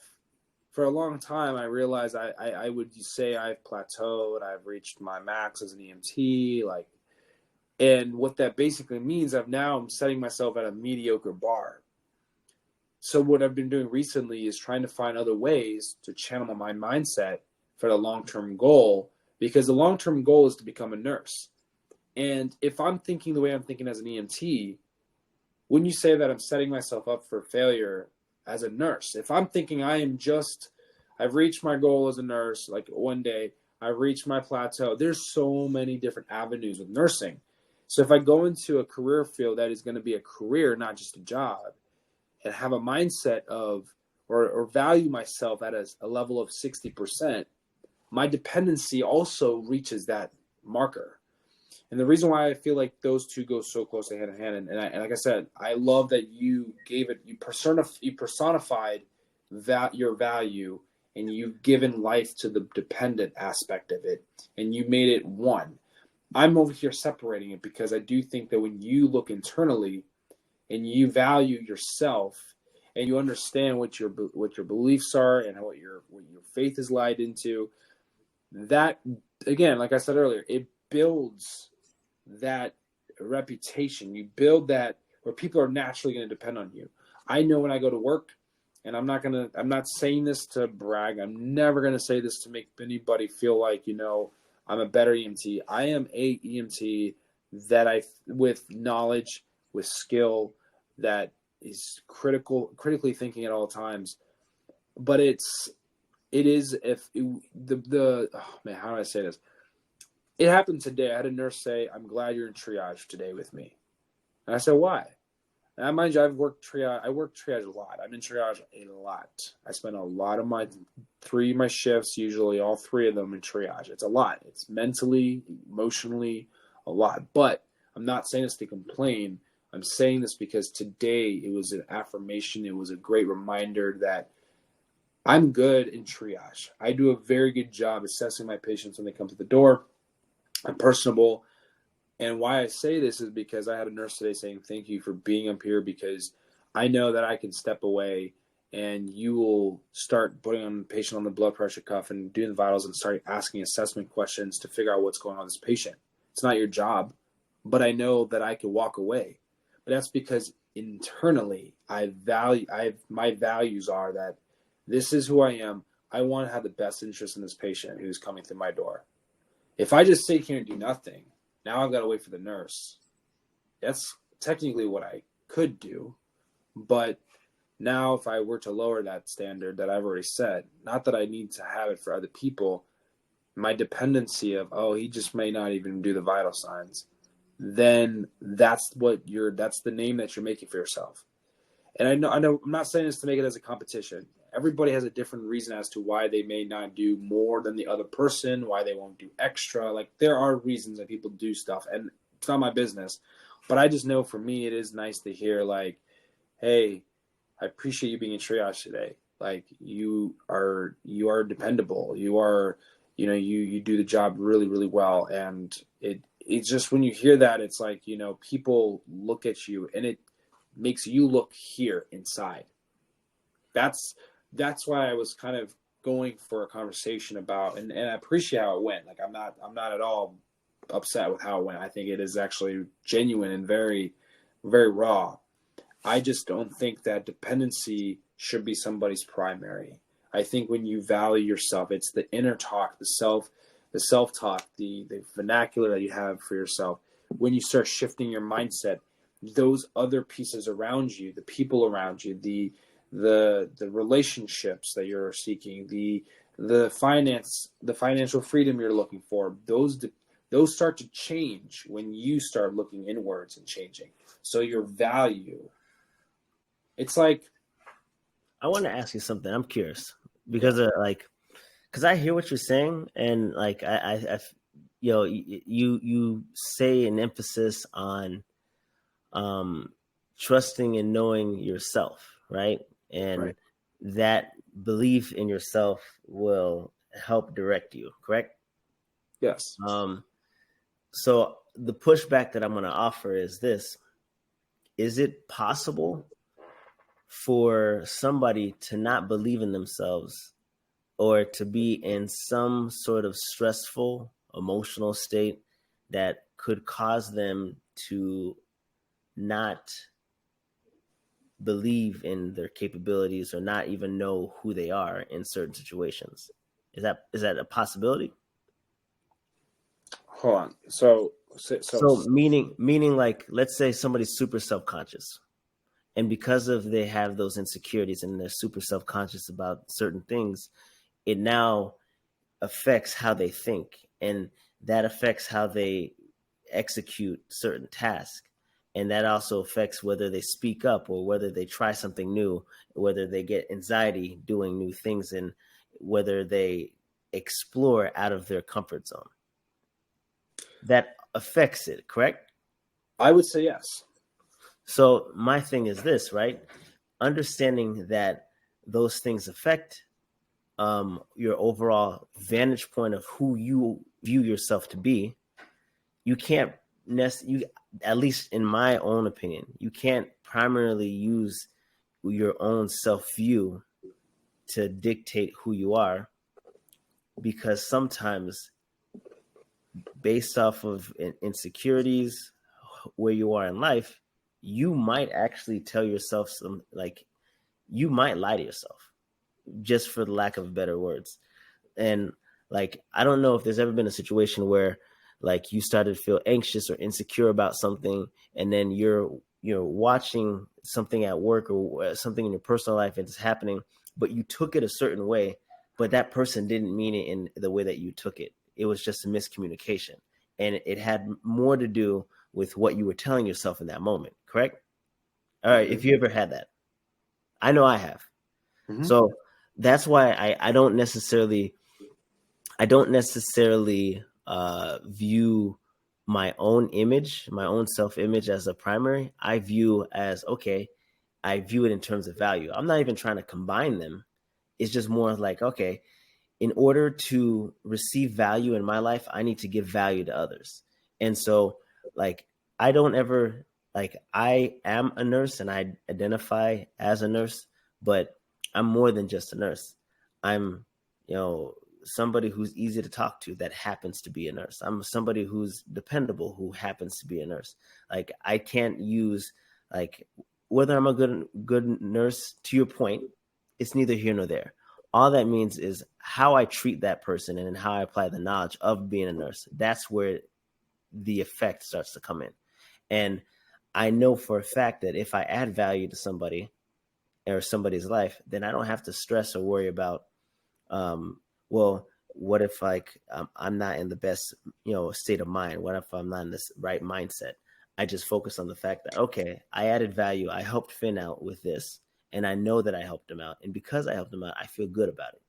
For a long time, I realized I would say I've plateaued, I've reached my max as an EMT, and what that basically means, I'm setting myself at a mediocre bar. So what I've been doing recently is trying to find other ways to channel my mindset for the long-term goal, because the long-term goal is to become a nurse. And if I'm thinking the way I'm thinking as an EMT, wouldn't you say that I'm setting myself up for failure as a nurse? If I'm thinking I've reached my goal as a nurse, like one day I've reached my plateau, there's so many different avenues with nursing. So if I go into a career field that is going to be a career, not just a job, and have a mindset of or value myself at a level of 60%, my dependency also reaches that marker. And the reason why I feel like those two go so closely hand in hand, and like I said, I love that you personified that your value and you've given life to the dependent aspect of it, and you made it one. I'm over here separating it because I do think that when you look internally and you value yourself and you understand what your beliefs are and what your faith is lied into, that, again, like I said earlier, it builds that reputation. You build that where people are naturally going to depend on you. I know when I go to work, and I'm not saying this to brag. I'm never going to say this to make anybody feel like, I'm a better EMT. I am a EMT with knowledge, with skill, that is critically thinking at all times. But oh man, how do I say this? It happened today. I had a nurse say, "I'm glad you're in triage today with me." And I said, "Why?" Now, mind you, I work triage a lot. I'm in triage a lot. I spend a lot of my shifts, usually all 3 of them, in triage. It's a lot. It's mentally, emotionally, a lot. But I'm not saying this to complain. I'm saying this because today it was an affirmation. It was a great reminder that I'm good in triage. I do a very good job assessing my patients when they come to the door. I'm personable. And why I say this is because I had a nurse today saying, "Thank you for being up here, because I know that I can step away and you will start putting on the patient on the blood pressure cuff and doing the vitals and start asking assessment questions to figure out what's going on with this patient. It's not your job, but I know that I could walk away." But that's because internally my values are that this is who I am. I want to have the best interest in this patient who's coming through my door. If I just sit here and do nothing, now I've got to wait for the nurse. That's technically what I could do. But now if I were to lower that standard that I've already set, not that I need to have it for other people, my dependency of, he just may not even do the vital signs, then that's the name that you're making for yourself. And I know I'm not saying this to make it as a competition. Everybody has a different reason as to why they may not do more than the other person, why they won't do extra. Like, there are reasons that people do stuff, and it's not my business. But I just know for me, it is nice to hear, like, "Hey, I appreciate you being in triage today. Like, you are dependable. You are, you do the job really, really well." And it's just, when you hear that, it's like, people look at you and it makes you look here inside. That's why I was kind of going for a conversation about, and I appreciate how it went. Like, I'm not at all upset with how it went. I think it is actually genuine and very, very raw. I just don't think that dependency should be somebody's primary. I think when you value yourself, it's the inner talk, the self-talk, the vernacular that you have for yourself. When you start shifting your mindset, those other pieces around you, the people around you, the relationships that you're seeking, the financial freedom you're looking for, those start to change when you start looking inwards and changing. So your value, it's like, I want to ask you something. I'm curious because because I hear what you're saying, and like you say an emphasis on trusting and knowing yourself, right? And right. that belief in yourself will help direct you, correct? Yes. So the pushback that I'm going to offer is this: is it possible for somebody to not believe in themselves, or to be in some sort of stressful emotional state that could cause them to not believe in their capabilities or not even know who they are in certain situations? Is that a possibility? Hold on. So meaning like, let's say somebody's super self-conscious, and because of they have those insecurities and they're super self-conscious about certain things, it now affects how they think, and that affects how they execute certain tasks. And that also affects whether they speak up or whether they try something new, whether they get anxiety doing new things, and whether they explore out of their comfort zone. That affects it, correct? I would say yes. So my thing is this, right? Understanding that those things affect your overall vantage point of who you view yourself to be, you can't at least in my own opinion, you can't primarily use your own self-view to dictate who you are, because sometimes based off of insecurities, where you are in life, you might actually tell yourself you might lie to yourself, just for the lack of better words. And I don't know if there's ever been a situation where you started to feel anxious or insecure about something, and then you're watching something at work or something in your personal life and it's happening, but you took it a certain way, but that person didn't mean it in the way that you took it. It was just a miscommunication, and it had more to do with what you were telling yourself in that moment. Correct? All right. If you ever had that, I know I have. So that's why I don't necessarily view my own image, my own self-image as a primary. I view it in terms of value. I'm not even trying to combine them. It's just more like, okay, in order to receive value in my life, I need to give value to others. And so I don't ever I am a nurse and I identify as a nurse, but I'm more than just a nurse. I'm, somebody who's easy to talk to that happens to be a nurse. I'm somebody who's dependable who happens to be a nurse. I can't use whether I'm a good nurse, to your point, it's neither here nor there. All that means is how I treat that person and how I apply the knowledge of being a nurse. That's where the effect starts to come in. And I know for a fact that if I add value to somebody or somebody's life, then I don't have to stress or worry about, well, what if I'm not in the best, state of mind? What if I'm not in this right mindset? I just focus on the fact that, okay, I added value. I helped Finn out with this, and I know that I helped him out. And because I helped him out, I feel good about it.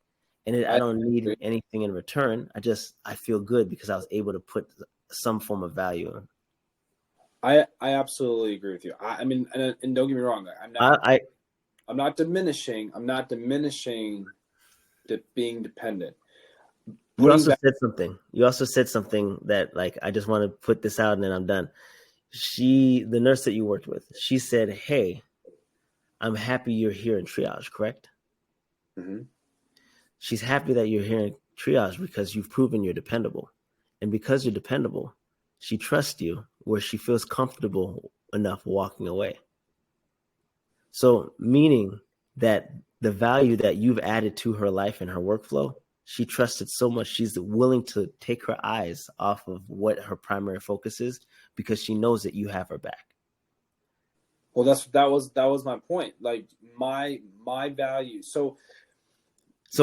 And I don't need anything in return. I feel good because I was able to put some form of value in. I absolutely agree with you. I mean, and don't get me wrong, I'm not diminishing being dependent. You also said something that I just want to put this out and then I'm done. The nurse that you worked with, she said, "Hey, I'm happy you're here in triage," correct? Mm-hmm. She's happy that you're here in triage because you've proven you're dependable. And because you're dependable, she trusts you where she feels comfortable enough walking away. So meaning that the value that you've added to her life and her workflow, she trusted so much, she's willing to take her eyes off of what her primary focus is because she knows that you have her back. Well, that was my point. My value. So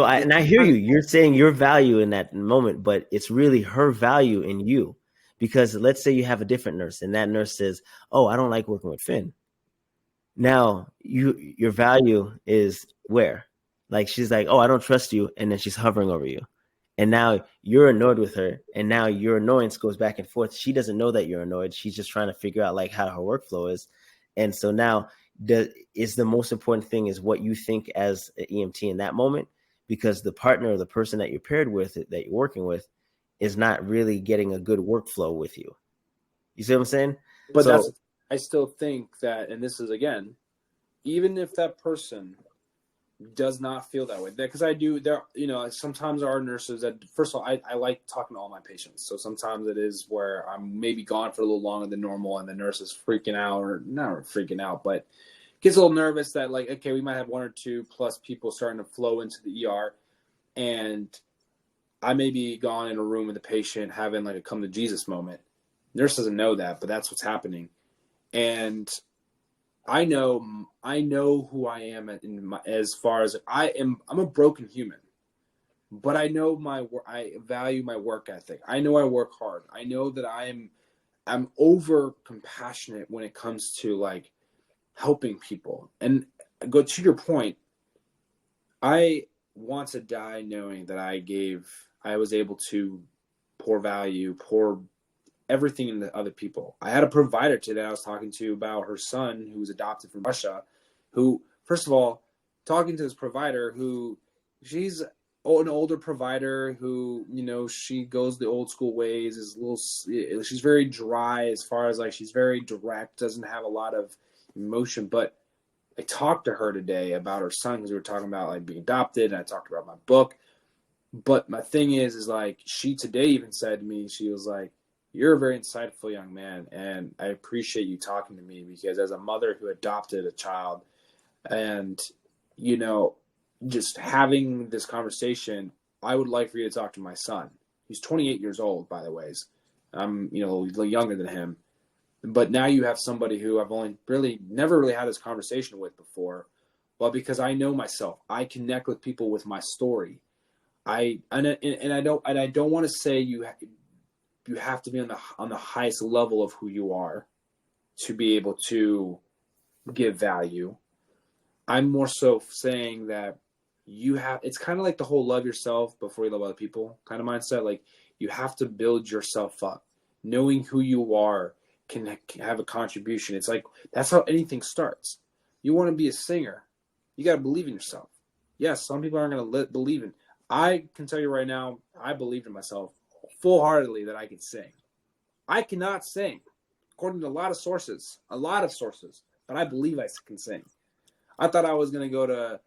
I hear you. You're saying your value in that moment, but it's really her value in you. Because let's say you have a different nurse and that nurse says, "Oh, I don't like working with Finn." Now your value is where? She's like, "Oh, I don't trust you," and then she's hovering over you. And now you're annoyed with her, and now your annoyance goes back and forth. She doesn't know that you're annoyed. She's just trying to figure out how her workflow is. And so now is the most important thing is what you think as an EMT in that moment, because the partner or the person that you're paired with, that you're working with, is not really getting a good workflow with you. You see what I'm saying? But I still think that, and this is again, even if that person does not feel that way, because I do, sometimes our nurses that, first of all, I like talking to all my patients. So sometimes it is where I'm maybe gone for a little longer than normal and the nurse is freaking out, or not freaking out, but gets a little nervous that okay, we might have one or two plus people starting to flow into the ER, and I may be gone in a room with the patient having a come to Jesus moment. Nurse doesn't know that, but that's what's happening. And I know who I am as far as I'm a broken human, but I know I value my work ethic. I know I work hard. I know that I'm over compassionate when it comes to helping people. And go to your point, I want to die knowing that I was able to pour everything into other people. I had a provider today I was talking to about her son who was adopted from Russia, who, first of all, talking to this provider who she's an older provider who, she goes the old school ways, she's very dry as far as like, she's very direct, doesn't have a lot of emotion. But I talked to her today about her son, because we were talking about like being adopted, and I talked about my book. But my thing is like, she today even said to me, she was like, "You're a very insightful young man, and I appreciate you talking to me, because as a mother who adopted a child, and, just having this conversation, I would like for you to talk to my son." He's 28 years old, by the way. I'm, a little younger than him. But now you have somebody who I've never really had this conversation with before. Well, because I know myself, I connect with people with my story. I don't want to say you have to be on the highest level of who you are to be able to give value. I'm more so saying that it's kind of like the whole love yourself before you love other people kind of mindset. Like, you have to build yourself up. Knowing who you are can have a contribution. It's like, that's how anything starts. You want to be a singer, you got to believe in yourself. Yes, some people aren't going to believe in. I can tell you right now, I believed in myself full-heartedly that I could sing. I cannot sing, according to a lot of sources, but I believe I can sing. I thought I was going to go to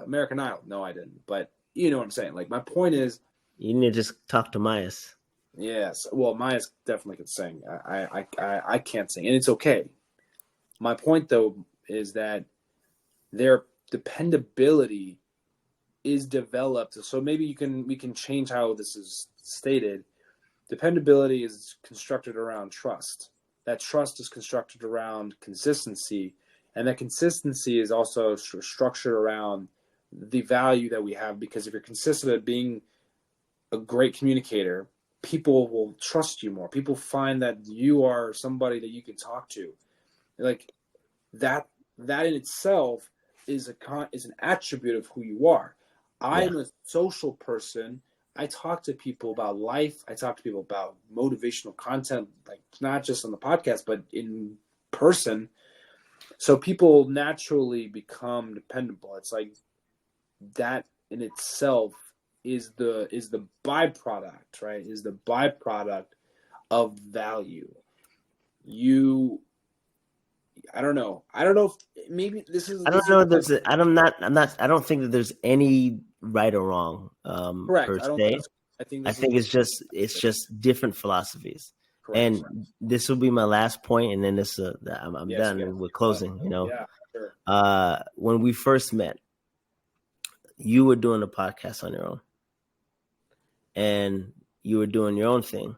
American Idol. No, I didn't. But you know what I'm saying. Like, my point is, you need to just talk to Myas. Yes. Well, Myas definitely can sing. I can't sing, and it's okay. My point, though, is that their dependability is developed. So maybe we can change how this is stated. Dependability is constructed around trust. That trust is constructed around consistency, and that consistency is also structured around the value that we have. Because if you're consistent at being a great communicator, people will trust you more. People find that you are somebody that you can talk to. Like, that in itself is an attribute of who you are. I'm a social person. I talk to people about life. I talk to people about motivational content, like not just on the podcast, but in person. So people naturally become dependable. It's like, that in itself is the byproduct, right? Is the byproduct of value. I don't know if maybe this is. I don't know. I don't think that there's any right or wrong. Correct. Per I don't. se. I think It's just different philosophies. correct. And this will be my last point, and then I'm Yes, done with closing. Yeah. Sure. When we first met, you were doing a podcast on your own, and you were doing your own thing.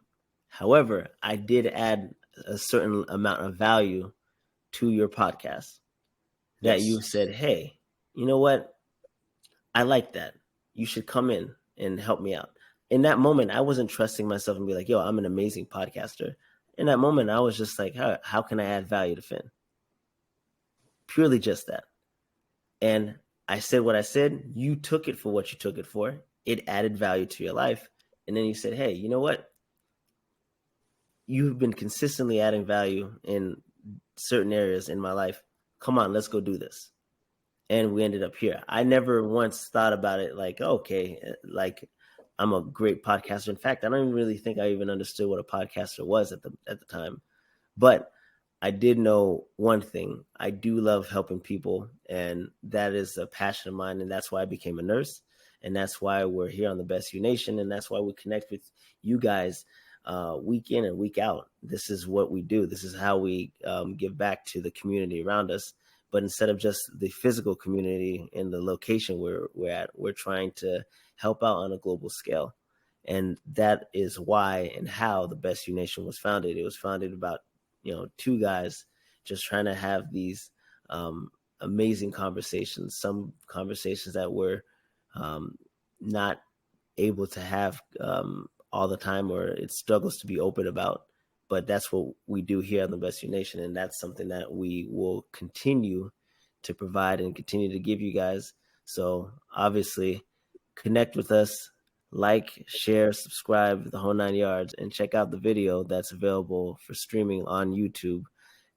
However, I did add a certain amount of value to your podcast that Yes. you said, "Hey, you know what? I like that. You should come in and help me out." In that moment, I wasn't trusting myself and be like, "Yo, I'm an amazing podcaster." In that moment, I was just like, how can I add value to Finn? Purely just that. And I said what I said. You took it for what you took it for. It added value to your life. And then you said, "Hey, you know what? You've been consistently adding value in certain areas in my life. Come on, let's go do this." And we ended up here. I never once thought about it like, okay, like I'm a great podcaster. In fact, I don't even really think I even understood what a podcaster was at the time. But I did know one thing. I do love helping people, and that is a passion of mine, and that's why I became a nurse, and that's why we're here on the Best You Nation, and that's why we connect with you guys week in and week out. This is what we do. This is how we give back to the community around us. But instead of just the physical community in the location we're at, we're trying to help out on a global scale. And that is why and how the Best You Nation was founded. It was founded about, two guys just trying to have these amazing conversations, some conversations that we're not able to have all the time, or it struggles to be open about. But that's what we do here on the Best You Nation, and that's something that we will continue to provide and continue to give you guys. So obviously, connect with us, like, share, subscribe, the whole 9 yards, and check out the video that's available for streaming on YouTube.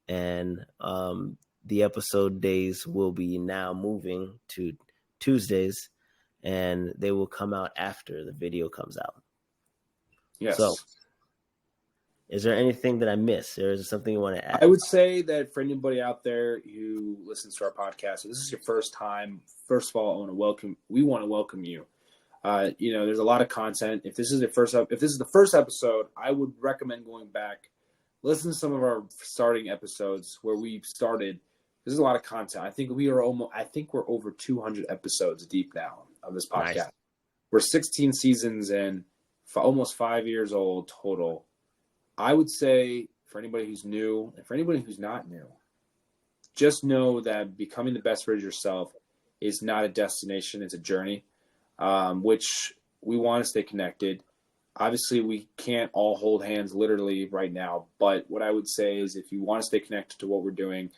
And the episode days will be now moving to Tuesdays, and they will come out after the video comes out. Yes. So, is there anything that I missed? Or is there something you want to add? I would say that for anybody out there who listens to our podcast, if this is your first time, first of all, we want to welcome you. There's a lot of content. If this is the first episode, I would recommend going back, listen to some of our starting episodes where we started. There's a lot of content. I think we're over 200 episodes deep now of this podcast. Nice. We're 16 seasons in, almost 5 years old total. I would say for anybody who's new and for anybody who's not new, just know that becoming the best version of yourself is not a destination. It's a journey, which we want to stay connected. Obviously, we can't all hold hands literally right now. But what I would say is if you want to stay connected to what we're doing,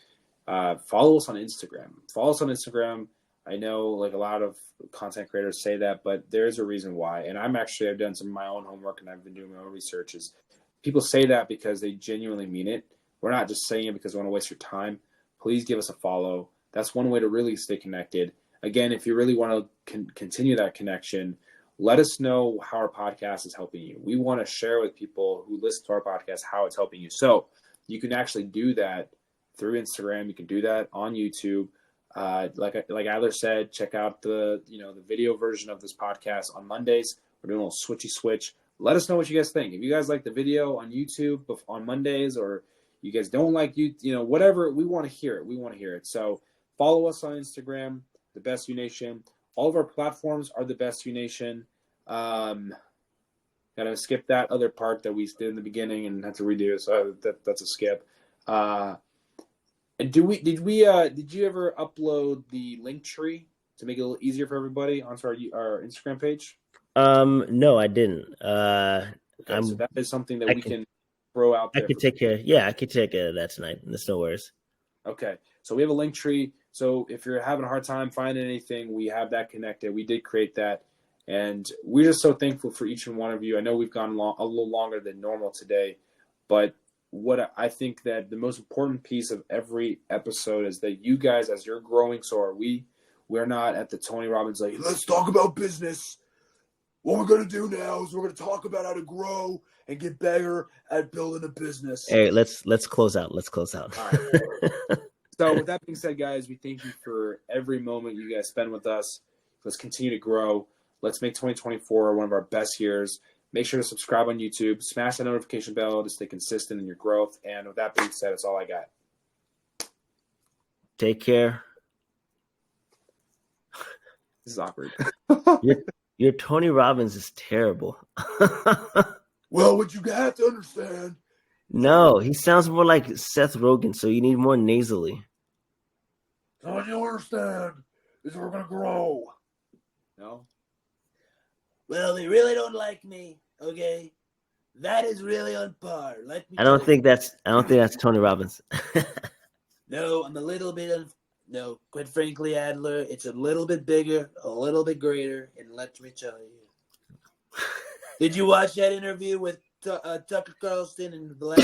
follow us on Instagram. Follow us on Instagram. I know like a lot of content creators say that, but there's a reason why. And I've done some of my own homework and I've been doing my own researches. People say that because they genuinely mean it. We're not just saying it because we want to waste your time. Please give us a follow. That's one way to really stay connected. Again, if you really want to continue that connection, let us know how our podcast is helping you. We want to share with people who listen to our podcast how it's helping you. So you can actually do that through Instagram. You can do that on YouTube. Like Adler said, check out the video version of this podcast on Mondays. We're doing a little switchy switch. Let us know what you guys think. If you guys like the video on YouTube on Mondays, or you guys don't like whatever, we want to hear it. We want to hear it. So follow us on Instagram, The Best You Nation. All of our platforms are The Best You Nation. Gotta skip that other part that we did in the beginning and had to redo. So that's a skip. And did you ever upload the link tree to make it a little easier for everybody onto our Instagram page? No, I didn't. So that is something that we can throw out there. I could take care. Yeah, I could take care of that tonight. There's no worries. Okay. So we have a link tree. So if you're having a hard time finding anything, we have that connected. We did create that. And we're just so thankful for each and one of you. I know we've gone a little longer than normal today, but what I think that the most important piece of every episode is that you guys, as you're growing, so are we. We're not at the Tony Robbins like, let's talk about business. What we're going to do now is we're going to talk about how to grow and get better at building a business. Hey, let's close out. Let's close out. All right. So with that being said, guys, we thank you for every moment you guys spend with us. Let's continue to grow. Let's make 2024 one of our best years. Make sure to subscribe on YouTube. Smash that notification bell to stay consistent in your growth. And with that being said, that's all I got. Take care. This is awkward. Your Tony Robbins is terrible. Well, what you have to understand. No, he sounds more like Seth Rogen, so you need more nasally. So what you understand is we're going to grow. No? Well, they really don't like me, okay? That is really on par. I don't think that's Tony Robbins. No, I'm a little bit no, quite frankly, Adler, it's a little bit bigger, a little bit greater, and let me tell you. Did you watch that interview with Tucker Carlson and Black?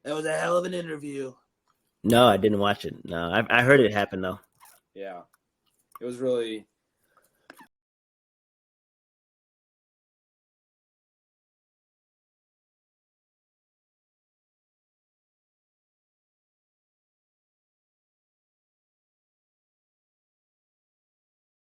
That was a hell of an interview. No, I didn't watch it. No, I heard it happen, though. Yeah. It was really